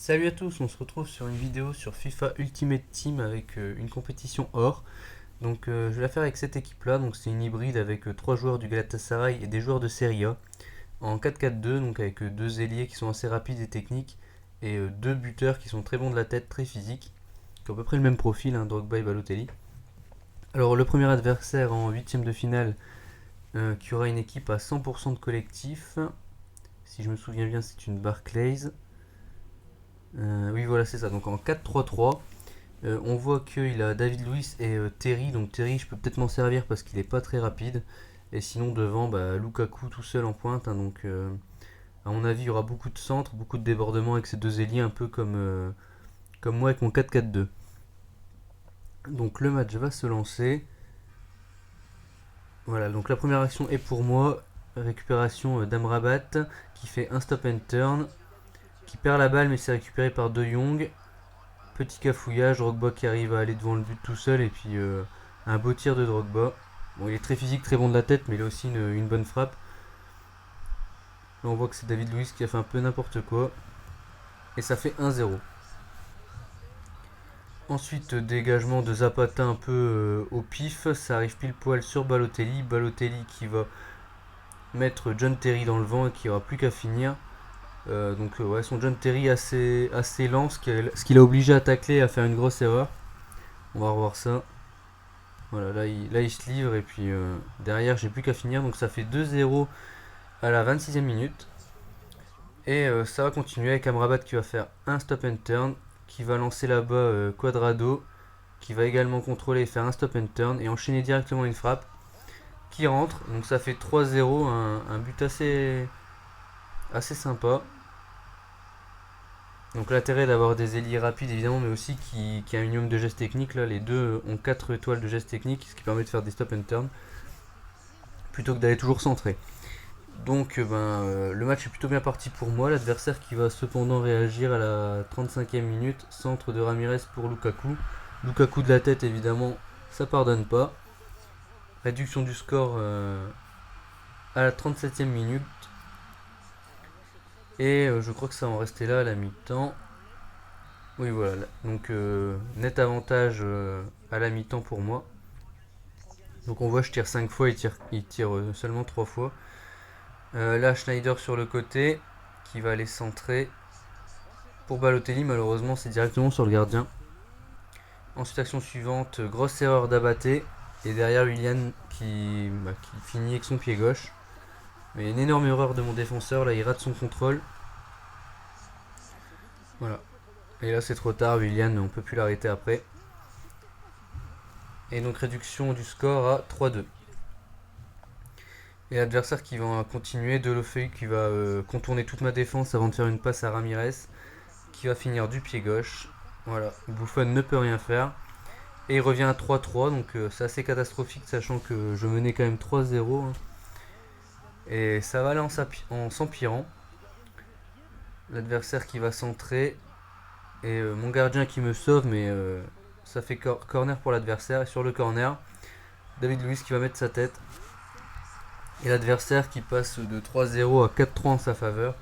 Salut à tous, on se retrouve sur une vidéo sur FIFA Ultimate Team avec une compétition or. Je vais la faire avec cette équipe là, donc c'est une hybride avec 3 joueurs du Galatasaray et des joueurs de Serie A en 4-4-2, donc avec deux ailiers qui sont assez rapides et techniques et deux buteurs qui sont très bons de la tête, très physiques, qui ont à peu près le même profil, hein, Drogba et Balotelli. Alors le premier adversaire en huitième de finale qui aura une équipe à 100% de collectif, si je me souviens bien c'est une Barclays. Oui voilà c'est ça, donc en 4-3-3. On voit qu'il a David Luiz et Terry. Donc Terry, je peux peut-être m'en servir parce qu'il est pas très rapide. Et sinon, devant, Lukaku tout seul en pointe, hein. À mon avis, il y aura beaucoup de centres, beaucoup de débordements avec ces deux ailiers, un peu comme moi avec mon 4-4-2. Donc le match va se lancer. Voilà, donc la première action est pour moi. Récupération d'Amrabat qui fait un stop and turn, qui perd la balle mais c'est récupéré par De Jong. Petit cafouillage, Drogba qui arrive à aller devant le but tout seul et puis un beau tir de Drogba. Bon, il est très physique, très bon de la tête, mais il a aussi une bonne frappe. Là, on voit que c'est David Luiz qui a fait un peu n'importe quoi. Et ça fait 1-0. Ensuite, dégagement de Zapata un peu au pif. Ça arrive pile poil sur Balotelli. Balotelli qui va mettre John Terry dans le vent et qui n'aura plus qu'à finir. Ouais, son John Terry assez lent, ce qui l'a obligé à tacler et à faire une grosse erreur. On va revoir ça. Voilà, là il se livre et puis derrière j'ai plus qu'à finir. Donc ça fait 2-0 à la 26e minute. Et ça va continuer avec Amrabat qui va faire un stop and turn, qui va lancer là-bas Quadrado, qui va également contrôler et faire un stop and turn et enchaîner directement une frappe qui rentre. Donc ça fait 3-0, un but assez sympa. Donc l'intérêt d'avoir des ailiers rapides évidemment, mais aussi qui a un minimum de gestes techniques. Là, les deux ont 4 étoiles de gestes techniques, ce qui permet de faire des stop and turn plutôt que d'aller toujours centrer. Le match est plutôt bien parti pour moi. L'adversaire qui va cependant réagir à la 35e minute. Centre de Ramirez pour Lukaku. Lukaku de la tête, évidemment, ça pardonne pas. Réduction du score à la 37e minute. Et je crois que ça en restait là à la mi-temps. Oui, voilà. Net avantage à la mi-temps pour moi. Donc on voit, je tire 5 fois, il tire seulement 3 fois. Là, Schneider sur le côté, qui va aller centrer. Pour Balotelli, malheureusement, c'est directement sur le gardien. Ensuite, action suivante, grosse erreur d'Abaté. Et derrière, Willian qui finit avec son pied gauche. Mais une énorme erreur de mon défenseur, là, il rate son contrôle. Voilà. Et là, c'est trop tard, Willian, on peut plus l'arrêter après. Et donc, réduction du score à 3-2. Et l'adversaire qui va continuer, Deulofeu qui va contourner toute ma défense avant de faire une passe à Ramirez, qui va finir du pied gauche. Voilà, Buffon ne peut rien faire. Et il revient à 3-3, donc c'est assez catastrophique, sachant que je menais quand même 3-0. Hein. Et ça va aller en s'empirant. L'adversaire qui va centrer. Et mon gardien qui me sauve, mais ça fait corner pour l'adversaire. Et sur le corner, David Luiz qui va mettre sa tête. Et l'adversaire qui passe de 3-0 à 4-3 en sa faveur.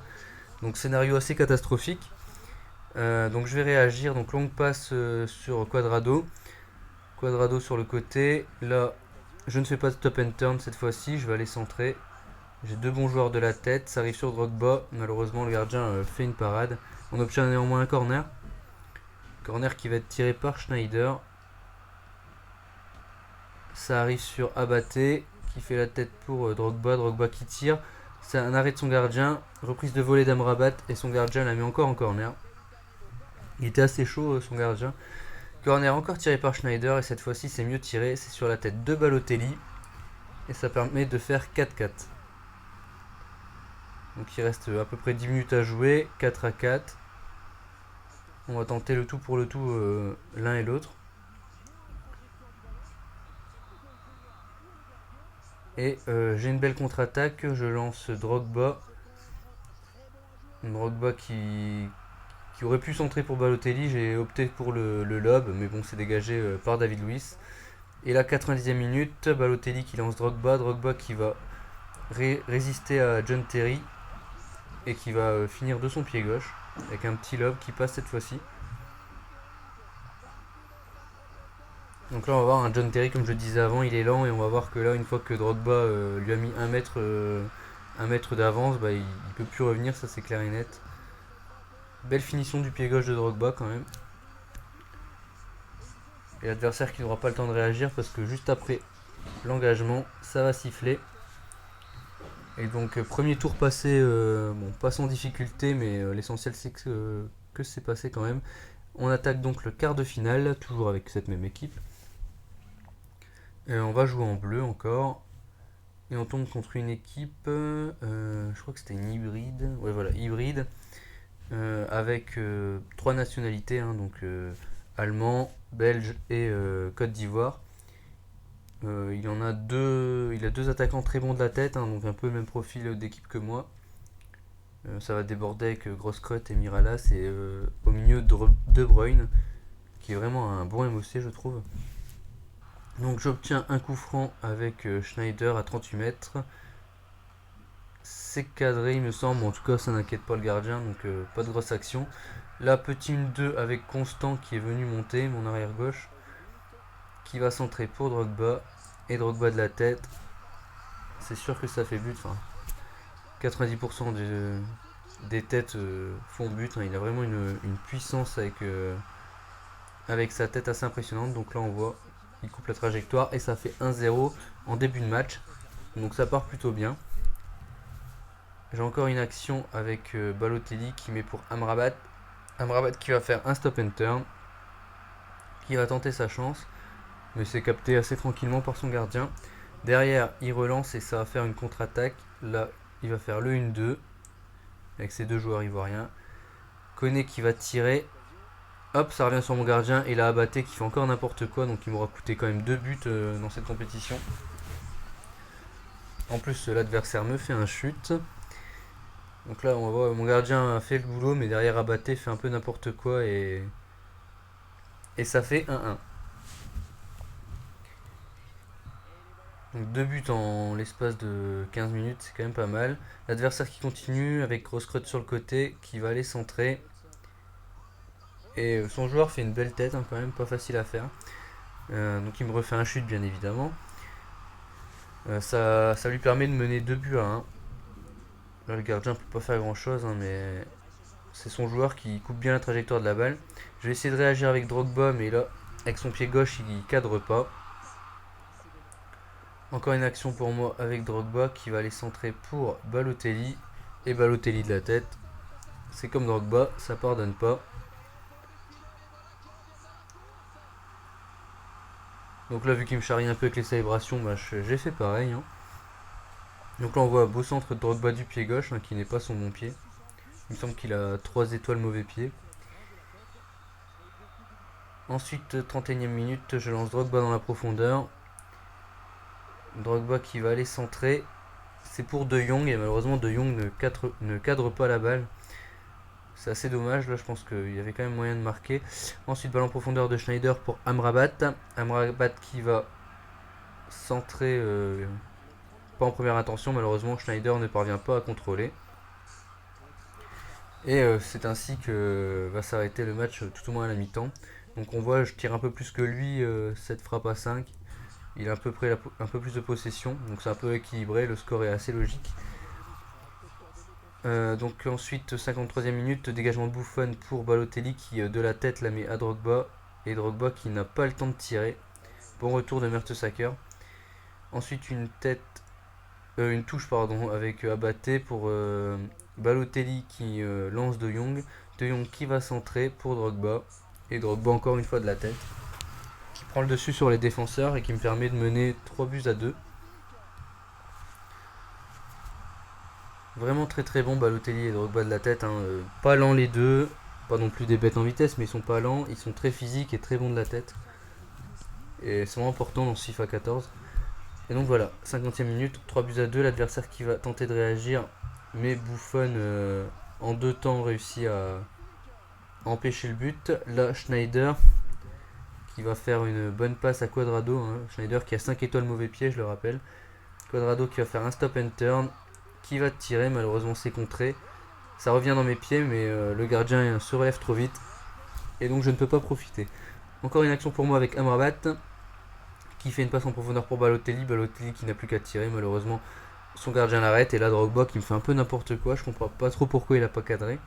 Donc scénario assez catastrophique. Donc je vais réagir. Donc longue passe sur Quadrado. Quadrado sur le côté. Là, je ne fais pas de stop and turn cette fois-ci. Je vais aller centrer. J'ai deux bons joueurs de la tête. Ça arrive sur Drogba. Malheureusement, le gardien fait une parade. On obtient néanmoins un corner. Corner qui va être tiré par Schneider. Ça arrive sur Abaté qui fait la tête pour Drogba. Drogba qui tire. C'est un arrêt de son gardien. Reprise de volée d'Amrabat. Et son gardien la met encore en corner. Il était assez chaud son gardien. Corner encore tiré par Schneider. Et cette fois-ci c'est mieux tiré. C'est sur la tête de Balotelli. Et ça permet de faire 4-4. Donc il reste à peu près 10 minutes à jouer. 4-4. On va tenter le tout pour le tout l'un et l'autre. Et j'ai une belle contre-attaque. Je lance Drogba. Drogba qui aurait pu centrer pour Balotelli. J'ai opté pour le lob. Mais bon, c'est dégagé par David Luiz. Et là, 90e minute. Balotelli qui lance Drogba. Drogba qui va résister à John Terry. et qui va finir de son pied gauche avec un petit lob qui passe cette fois-ci. Donc là on va voir un John Terry, comme je le disais avant, il est lent, et on va voir que là, une fois que Drogba lui a mis 1 mètre d'avance, bah, il peut plus revenir, ça c'est clair et net. Belle finition du pied gauche de Drogba quand même. Et l'adversaire qui n'aura pas le temps de réagir parce que juste après l'engagement, ça va siffler. Et donc premier tour passé, bon, pas sans difficulté, mais l'essentiel c'est que c'est passé quand même. On attaque donc le quart de finale, toujours avec cette même équipe. On va jouer en bleu encore. Et on tombe contre une équipe, je crois que c'était une hybride. Ouais, voilà, hybride. Avec 3 nationalités, hein, donc allemand, belge et Côte d'Ivoire. Il a deux attaquants très bons de la tête, hein, donc un peu le même profil d'équipe que moi. Ça va déborder avec Grosskreut et Miralas, et au milieu De Bruyne, qui est vraiment un bon MOC, je trouve. Donc j'obtiens un coup franc avec Schneider à 38 mètres. C'est cadré, il me semble. En tout cas, ça n'inquiète pas le gardien, donc pas de grosse action. Là, petit 1-2 avec Constant qui est venu monter, mon arrière gauche, qui va centrer pour Drogba. Et Drogba de la tête. C'est sûr que ça fait but. Enfin, 90% des têtes font but. Hein. Il a vraiment une puissance avec sa tête assez impressionnante. Donc là, on voit, il coupe la trajectoire et ça fait 1-0 en début de match. Donc ça part plutôt bien. J'ai encore une action avec Balotelli qui met pour Amrabat. Amrabat qui va faire un stop and turn, qui va tenter sa chance, mais c'est capté assez tranquillement par son gardien. Derrière, il relance et ça va faire une contre-attaque. Là, il va faire le 1-2 avec ses deux joueurs ivoiriens. Koné qui va tirer. Hop, ça revient sur mon gardien, et là, Abaté qui fait encore n'importe quoi, donc il m'aura coûté quand même 2 buts dans cette compétition. En plus, l'adversaire me fait un chute. Donc là, on va voir, mon gardien a fait le boulot, mais derrière Abaté fait un peu n'importe quoi, et ça fait 1-1. Donc 2 buts en l'espace de 15 minutes, c'est quand même pas mal. L'adversaire qui continue avec Grosskreut sur le côté, qui va aller centrer. Et son joueur fait une belle tête, hein, quand même, pas facile à faire. Donc il me refait un chute, bien évidemment. Ça lui permet de mener 2 buts à 1. Là, le gardien peut pas faire grand chose, hein, mais c'est son joueur qui coupe bien la trajectoire de la balle. Je vais essayer de réagir avec Drogba, mais là, avec son pied gauche, il cadre pas. Encore une action pour moi avec Drogba qui va aller centrer pour Balotelli. Et Balotelli de la tête. C'est comme Drogba, ça pardonne pas. Donc là, vu qu'il me charrie un peu avec les célébrations, bah, j'ai fait pareil. Hein. Donc là, on voit un beau centre de Drogba du pied gauche, hein, qui n'est pas son bon pied. Il me semble qu'il a 3 étoiles mauvais pied. Ensuite, 31e minute, je lance Drogba dans la profondeur. Drogba qui va aller centrer. C'est pour De Jong, et malheureusement De Jong ne cadre pas la balle. C'est assez dommage, là je pense qu'il y avait quand même moyen de marquer. Ensuite, balle en profondeur de Schneider pour Amrabat. Amrabat qui va centrer, pas en première intention, malheureusement Schneider ne parvient pas à contrôler. Et c'est ainsi que va s'arrêter le match, tout au moins à la mi-temps. Donc on voit, je tire un peu plus que lui, cette frappe à 5. Il a à peu près un peu plus de possession, donc c'est un peu équilibré, le score est assez logique. Donc ensuite, 53e minute, dégagement de Buffon pour Balotelli qui de la tête la met à Drogba, et Drogba qui n'a pas le temps de tirer. Bon retour de Mertesacker. Ensuite une touche avec Abaté pour Balotelli qui lance De Jong. De Jong qui va centrer pour Drogba, et Drogba encore une fois de la tête, qui prend le dessus sur les défenseurs et qui me permet de mener 3 buts à 2. Vraiment très très bon Balotelli et Drogba de la tête, hein. Pas lents les deux, pas non plus des bêtes en vitesse, mais ils sont pas lents, ils sont très physiques et très bons de la tête. Et c'est vraiment important dans ce FIFA 14. Et donc voilà, 50e minute, 3 buts à 2, l'adversaire qui va tenter de réagir, mais Buffon en 2 temps réussit à empêcher le but. Là, Schneider qui va faire une bonne passe à Cuadrado, hein. Schneider qui a 5 étoiles mauvais pied, je le rappelle. Cuadrado qui va faire un stop and turn, qui va tirer, malheureusement c'est contré. Ça revient dans mes pieds, mais le gardien se relève trop vite. Et donc je ne peux pas profiter. Encore une action pour moi avec Amrabat, qui fait une passe en profondeur pour Balotelli. Balotelli qui n'a plus qu'à tirer, malheureusement. Son gardien l'arrête. Et là, Drogba qui me fait un peu n'importe quoi. Je comprends pas trop pourquoi il a pas cadré.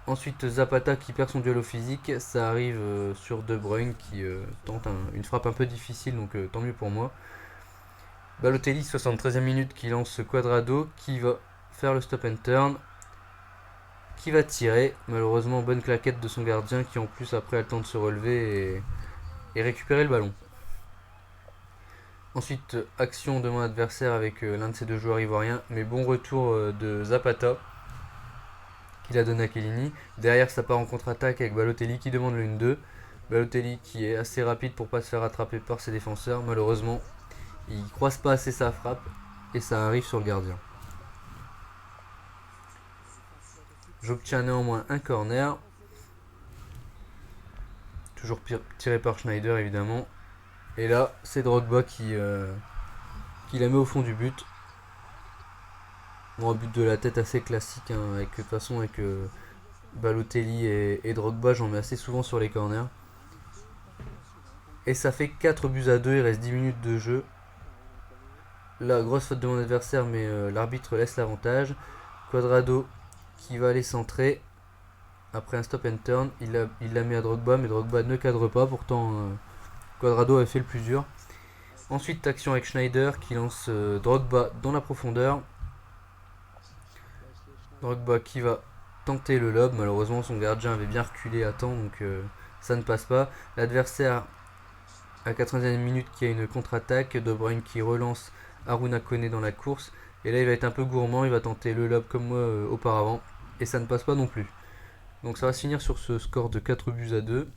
Ensuite, Zapata qui perd son duel au physique. Ça arrive sur De Bruyne qui tente une frappe un peu difficile, donc tant mieux pour moi. Balotelli, 73e minute, qui lance Quadrado, qui va faire le stop and turn, qui va tirer. Malheureusement, bonne claquette de son gardien qui en plus après a le temps de se relever et récupérer le ballon. Ensuite, action de mon adversaire avec l'un de ses deux joueurs ivoiriens, mais bon retour de Zapata qu'il a donné à Chiellini. Derrière, ça part en contre-attaque avec Balotelli qui demande le 1-2. Balotelli qui est assez rapide pour pas se faire attraper par ses défenseurs. Malheureusement, il croise pas assez sa frappe et ça arrive sur le gardien. J'obtiens néanmoins un corner. Toujours tiré par Schneider évidemment. Et là, c'est Drogba qui la met au fond du but. Bon, un but de la tête assez classique, hein, de toute façon avec Balotelli et Drogba, j'en mets assez souvent sur les corners. Et ça fait 4 buts à 2, il reste 10 minutes de jeu. Là, grosse faute de mon adversaire, mais l'arbitre laisse l'avantage. Quadrado qui va aller centrer. Après un stop and turn, il la met à Drogba, mais Drogba ne cadre pas, pourtant Quadrado avait fait le plus dur. Ensuite, action avec Schneider qui lance Drogba dans la profondeur. Drogba qui va tenter le lob, malheureusement son gardien avait bien reculé à temps, donc ça ne passe pas. L'adversaire à 90e minute qui a une contre-attaque, De Bruyne qui relance Aruna Koné dans la course, et là il va être un peu gourmand, il va tenter le lob comme moi auparavant, et ça ne passe pas non plus. Donc ça va se finir sur ce score de 4 buts à 2.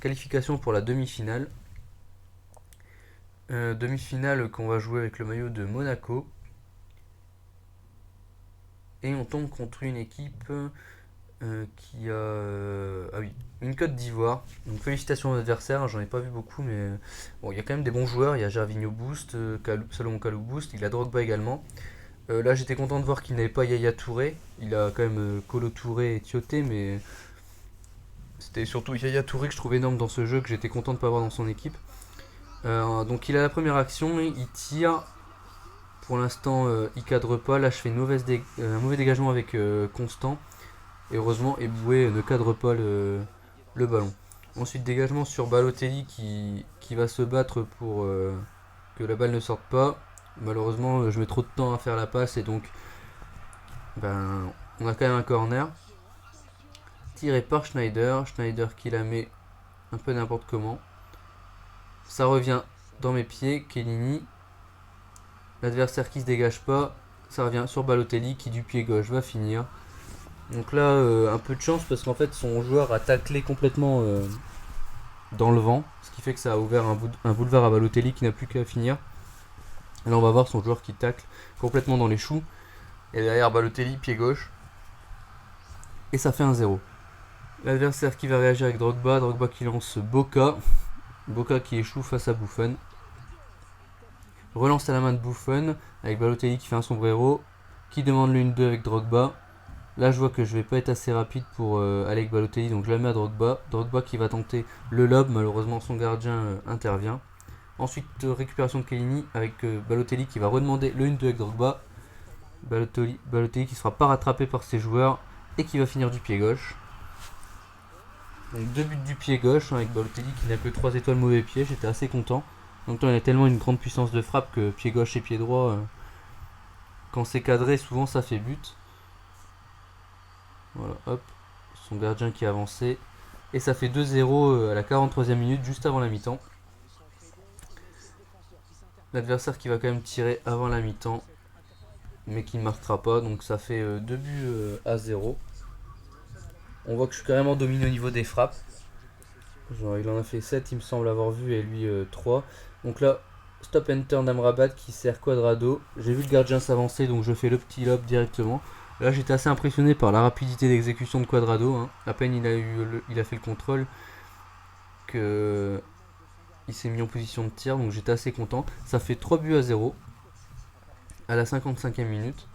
Qualification pour la demi-finale. Demi-finale qu'on va jouer avec le maillot de Monaco. Et on tombe contre une équipe qui a une Côte d'Ivoire. Donc félicitations aux adversaires, j'en ai pas vu beaucoup, mais bon, il y a quand même des bons joueurs. Il y a Gervinho Boost, Salomon Kalou Boost, il a Drogba également. Là j'étais content de voir qu'il n'avait pas Yaya Touré. Il a quand même Kolo Touré et Tioté, mais c'était surtout Yaya Touré que je trouvais énorme dans ce jeu, que j'étais content de ne pas avoir dans son équipe. Donc il a la première action, il tire. Pour l'instant, il cadre pas. Là, je fais un mauvais dégagement avec Constant. Et heureusement, Eboué ne cadre pas le ballon. Ensuite, dégagement sur Balotelli qui va se battre pour que la balle ne sorte pas. Malheureusement, je mets trop de temps à faire la passe et donc on a quand même un corner. Tiré par Schneider. Schneider qui la met un peu n'importe comment. Ça revient dans mes pieds. Chiellini. L'adversaire qui se dégage pas, ça revient sur Balotelli qui du pied gauche va finir. Donc là, un peu de chance parce qu'en fait son joueur a taclé complètement dans le vent, ce qui fait que ça a ouvert un boulevard à Balotelli qui n'a plus qu'à finir. Et là on va voir son joueur qui tacle complètement dans les choux. Et derrière Balotelli, pied gauche. Et ça fait 1-0. L'adversaire qui va réagir avec Drogba, Drogba qui lance Boca. Boca qui échoue face à Buffon. Relance à la main de Buffon avec Balotelli qui fait un sombrero, qui demande le 1-2 avec Drogba. Là je vois que je vais pas être assez rapide pour aller avec Balotelli, donc je la mets à Drogba. Drogba qui va tenter le lob, malheureusement son gardien intervient. Ensuite récupération de Chiellini avec Balotelli qui va redemander le 1-2 avec Drogba. Balotelli qui ne sera pas rattrapé par ses joueurs et qui va finir du pied gauche. Donc 2 buts du pied gauche avec Balotelli qui n'a que 3 étoiles mauvais pied, j'étais assez content. Donc il a tellement une grande puissance de frappe que pied gauche et pied droit, quand c'est cadré, souvent ça fait but. Voilà, hop, son gardien qui a avancé. Et ça fait 2-0 à la 43e minute, juste avant la mi-temps. L'adversaire qui va quand même tirer avant la mi-temps, mais qui ne marquera pas. Donc ça fait 2 buts à 0. On voit que je suis carrément dominé au niveau des frappes. Genre, il en a fait 7, il me semble avoir vu, et lui 3. Donc là, stop and turn d'Amrabat qui sert Quadrado. J'ai vu le gardien s'avancer, donc je fais le petit lob directement. Là, j'étais assez impressionné par la rapidité d'exécution de Quadrado. Hein. À peine il a fait le contrôle que il s'est mis en position de tir, donc j'étais assez content. Ça fait 3 buts à 0 à la 55e minute.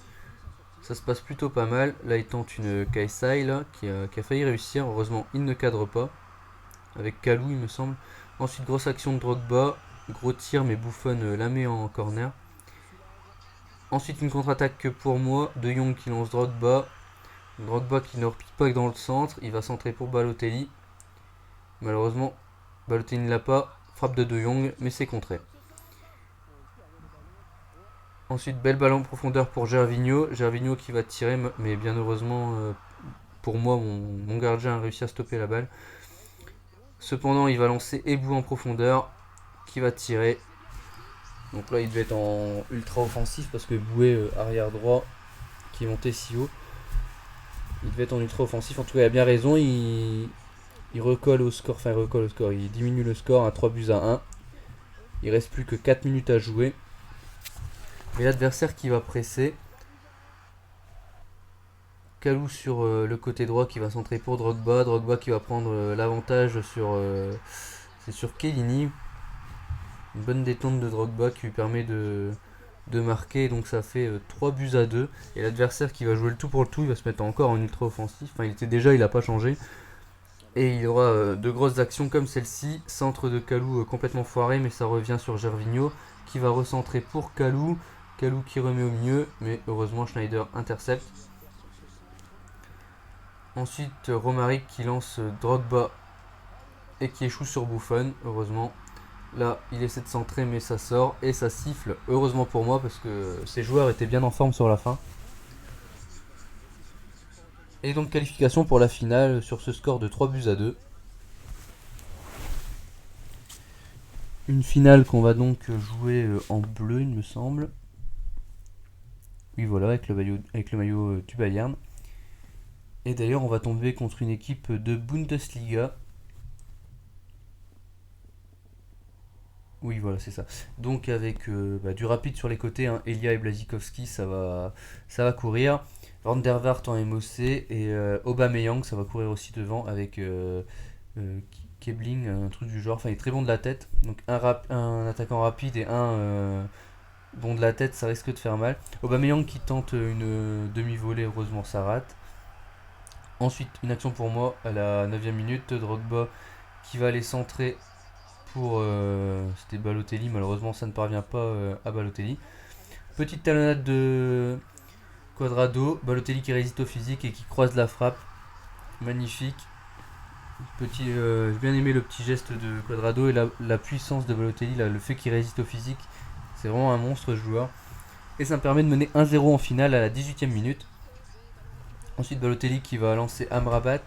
Ça se passe plutôt pas mal. Là, il tente une KSI là, qui a failli réussir. Heureusement, il ne cadre pas. Avec Kalou, il me semble. Ensuite, grosse action de Drogba. Gros tir, mais Buffon la met en corner. Ensuite, une contre-attaque pour moi. De Jong qui lance Drogba. Drogba qui ne replie pas dans le centre. Il va centrer pour Balotelli. Malheureusement, Balotelli ne l'a pas. Frappe de Jong, mais c'est contré. Ensuite, belle balle en profondeur pour Gervinho. Gervinho qui va tirer, mais bien heureusement, pour moi, mon gardien a réussi à stopper la balle. Cependant, il va lancer Ebou en profondeur, qui va tirer. Donc là, il devait être en ultra offensif parce que Boué, arrière droit, qui est monté si haut, il devait être en ultra offensif. En tout cas, il a bien raison. Il recolle au score, enfin, il recolle au score. Il diminue le score à 3-1. Il reste plus que 4 minutes à jouer. Mais l'adversaire qui va presser. Kalou sur le côté droit qui va centrer pour Drogba. Drogba qui va prendre l'avantage c'est sur Chiellini. Une bonne détente de Drogba qui lui permet de marquer. Donc ça fait 3-2. Et l'adversaire qui va jouer le tout pour le tout, il va se mettre encore en ultra offensif. Enfin, il n'a pas changé. Et il y aura de grosses actions comme celle-ci. Centre de Kalou complètement foiré, mais ça revient sur Gervinho qui va recentrer pour Kalou. Kalou qui remet au milieu, mais heureusement Schneider intercepte. Ensuite, Romaric qui lance Drogba et qui échoue sur Buffon, heureusement. Là, il essaie de centrer, mais ça sort et ça siffle. Heureusement pour moi, parce que ces joueurs étaient bien en forme sur la fin. Et donc, qualification pour la finale sur ce score de 3-2. Une finale qu'on va donc jouer en bleu, il me semble. Oui, voilà, avec le maillot du Bayern. Et d'ailleurs, on va tomber contre une équipe de Bundesliga. Oui, voilà, c'est ça. Donc avec du rapide sur les côtés, hein, Elia et Blazikowski, ça va courir. Van der Vaart en MOC et Aubameyang, ça va courir aussi devant avec Kebling, un truc du genre. Enfin, il est très bon de la tête. Donc un attaquant rapide et un bon de la tête, ça risque de faire mal. Aubameyang qui tente une demi-volée, heureusement ça rate. Ensuite, une action pour moi à la 9ème minute, Drogba qui va aller centrer pour c'était Balotelli, malheureusement ça ne parvient pas à Balotelli. Petite talonnade de Quadrado, Balotelli qui résiste au physique et qui croise la frappe, magnifique. J'ai bien aimé le petit geste de Quadrado et la puissance de Balotelli, là, le fait qu'il résiste au physique, c'est vraiment un monstre ce joueur. Et ça me permet de mener 1-0 en finale à la 18ème minute. Ensuite Balotelli qui va lancer Amrabat,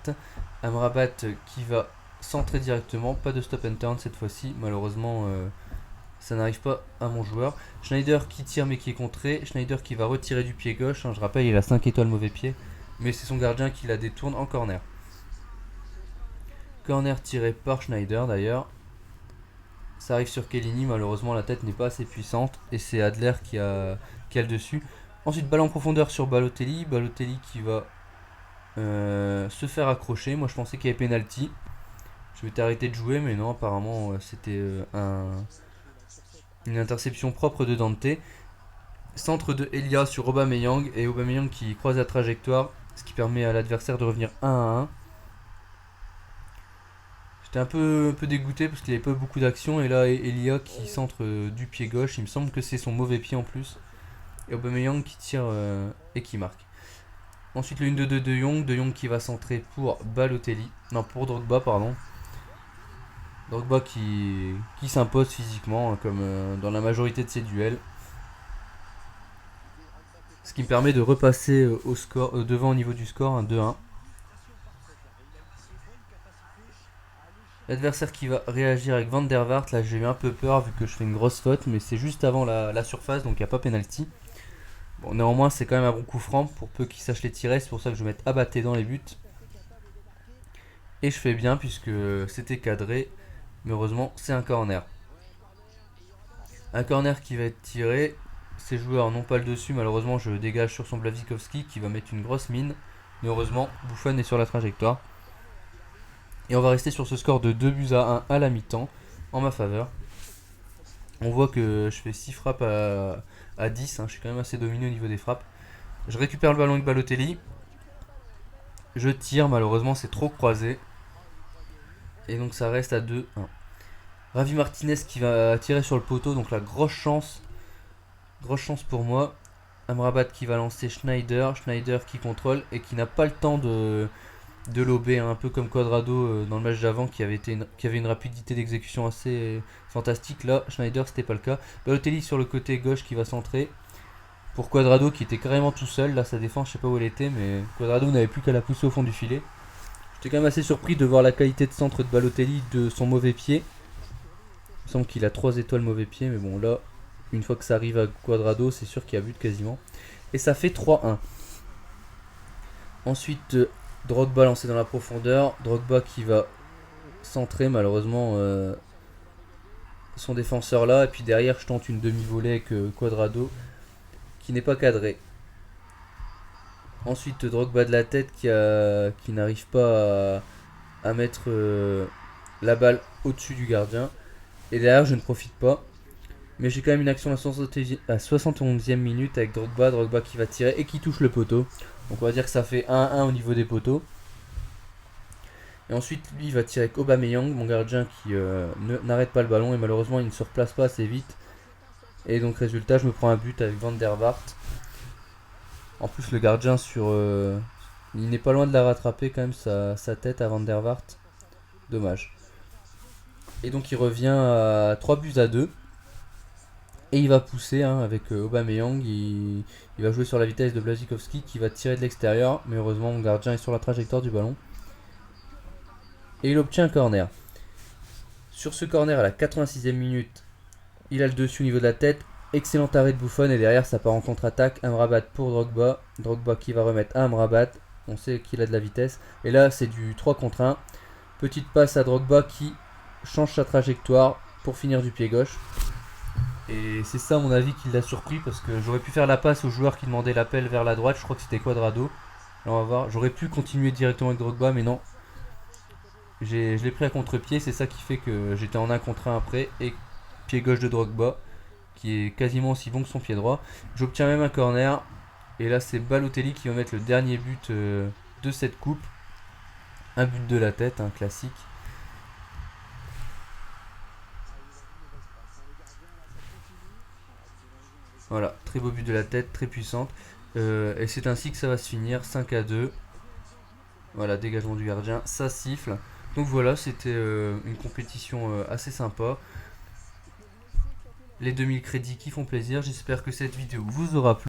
Amrabat qui va centrer directement, pas de stop and turn cette fois-ci, malheureusement ça n'arrive pas à mon joueur. Schneider qui tire mais qui est contré, Schneider qui va retirer du pied gauche, hein, je rappelle il a 5 étoiles mauvais pied, mais c'est son gardien qui la détourne en corner. Corner tiré par Schneider d'ailleurs. Ça arrive sur Chiellini, malheureusement la tête n'est pas assez puissante et c'est Adler qui a le dessus. Ensuite balle en profondeur sur Balotelli, Balotelli qui va se faire accrocher. Moi je pensais qu'il y avait penalty. Je m'étais arrêté de jouer, mais non, apparemment c'était une interception propre de Dante. Centre de Elia sur Aubameyang et Aubameyang qui croise la trajectoire, ce qui permet à l'adversaire de revenir 1-1. J'étais un peu dégoûté parce qu'il n'y avait pas beaucoup d'action et là Elia qui centre du pied gauche, il me semble que c'est son mauvais pied en plus. Et Aubameyang qui tire et qui marque. Ensuite le 1-2 de Jong qui va centrer pour Balotelli. Non, pour Drogba, pardon. Drogba qui s'impose physiquement, comme dans la majorité de ses duels. Ce qui me permet de repasser au score, devant au niveau du score, un 2-1. L'adversaire qui va réagir avec Van der Vaart. Là j'ai eu un peu peur vu que je fais une grosse faute, mais c'est juste avant la surface, donc il n'y a pas penalty. Bon, néanmoins, c'est quand même un bon coup franc pour peu qu'il sache les tirer. C'est pour ça que je vais mettre Abaté dans les buts. Et je fais bien puisque c'était cadré. Mais heureusement, c'est un corner. Un corner qui va être tiré. Ces joueurs n'ont pas le dessus. Malheureusement, je dégage sur son Blazikowski qui va mettre une grosse mine. Mais heureusement, Buffon est sur la trajectoire. Et on va rester sur ce score de 2-1 à la mi-temps en ma faveur. On voit que je fais 6 frappes à 10, hein, je suis quand même assez dominé au niveau des frappes. Je récupère le ballon avec Balotelli. Je tire, malheureusement c'est trop croisé. Et donc ça reste à 2-1. Ravi Martinez qui va tirer sur le poteau, donc la grosse chance pour moi. Amrabat qui va lancer Schneider qui contrôle et qui n'a pas le temps de lober, un peu comme Cuadrado dans le match d'avant qui avait une rapidité d'exécution assez fantastique. Là, Schneider, c'était pas le cas. Balotelli sur le côté gauche qui va centrer pour Cuadrado qui était carrément tout seul. Là, sa défense, je sais pas où elle était, mais Cuadrado n'avait plus qu'à la pousser au fond du filet. J'étais quand même assez surpris de voir la qualité de centre de Balotelli de son mauvais pied. Il me semble qu'il a 3 étoiles mauvais pied, mais bon, là, une fois que ça arrive à Cuadrado, c'est sûr qu'il y a but quasiment. Et ça fait 3-1. Ensuite, Drogba lancé dans la profondeur. Drogba qui va centrer, malheureusement, son défenseur là. Et puis derrière, je tente une demi-volée avec Cuadrado qui n'est pas cadré. Ensuite, Drogba de la tête qui n'arrive pas à mettre la balle au-dessus du gardien. Et derrière, je ne profite pas. Mais j'ai quand même une action à 71e minute avec Drogba qui va tirer et qui touche le poteau. Donc on va dire que ça fait 1-1 au niveau des poteaux. Et ensuite, lui, il va tirer avec Aubameyang, mon gardien qui n'arrête pas le ballon. Et malheureusement, il ne se replace pas assez vite. Et donc, résultat, je me prends un but avec Van der Vaart. En plus, le gardien il n'est pas loin de la rattraper quand même, sa tête à Van der Vaart. Dommage. Et donc, il revient à 3-2. Et il va pousser avec Aubameyang. Il va jouer sur la vitesse de Błaszczykowski qui va tirer de l'extérieur. Mais heureusement, mon gardien est sur la trajectoire du ballon. Et il obtient un corner. Sur ce corner à la 86e minute, il a le dessus au niveau de la tête. Excellent arrêt de Buffon et derrière ça part en contre-attaque. Amrabat pour Drogba. Drogba qui va remettre à Amrabat. On sait qu'il a de la vitesse. Et là c'est du 3 contre 1. Petite passe à Drogba qui change sa trajectoire pour finir du pied gauche. Et c'est ça à mon avis qui l'a surpris parce que j'aurais pu faire la passe au joueur qui demandait l'appel vers la droite. Je crois que c'était Cuadrado. Là on va voir. J'aurais pu continuer directement avec Drogba mais non. Je l'ai pris à contre-pied. C'est ça qui fait que j'étais en 1 contre 1 après. Et pied gauche de Drogba qui est quasiment aussi bon que son pied droit. J'obtiens même un corner. Et là c'est Balotelli qui va mettre le dernier but de cette coupe. Un but de la tête, un classique. Voilà, très beau but de la tête, très puissante. Et c'est ainsi que ça va se finir, 5-2. Voilà, dégagement du gardien, ça siffle. Donc voilà, c'était une compétition assez sympa. Les 2000 crédits qui font plaisir. J'espère que cette vidéo vous aura plu.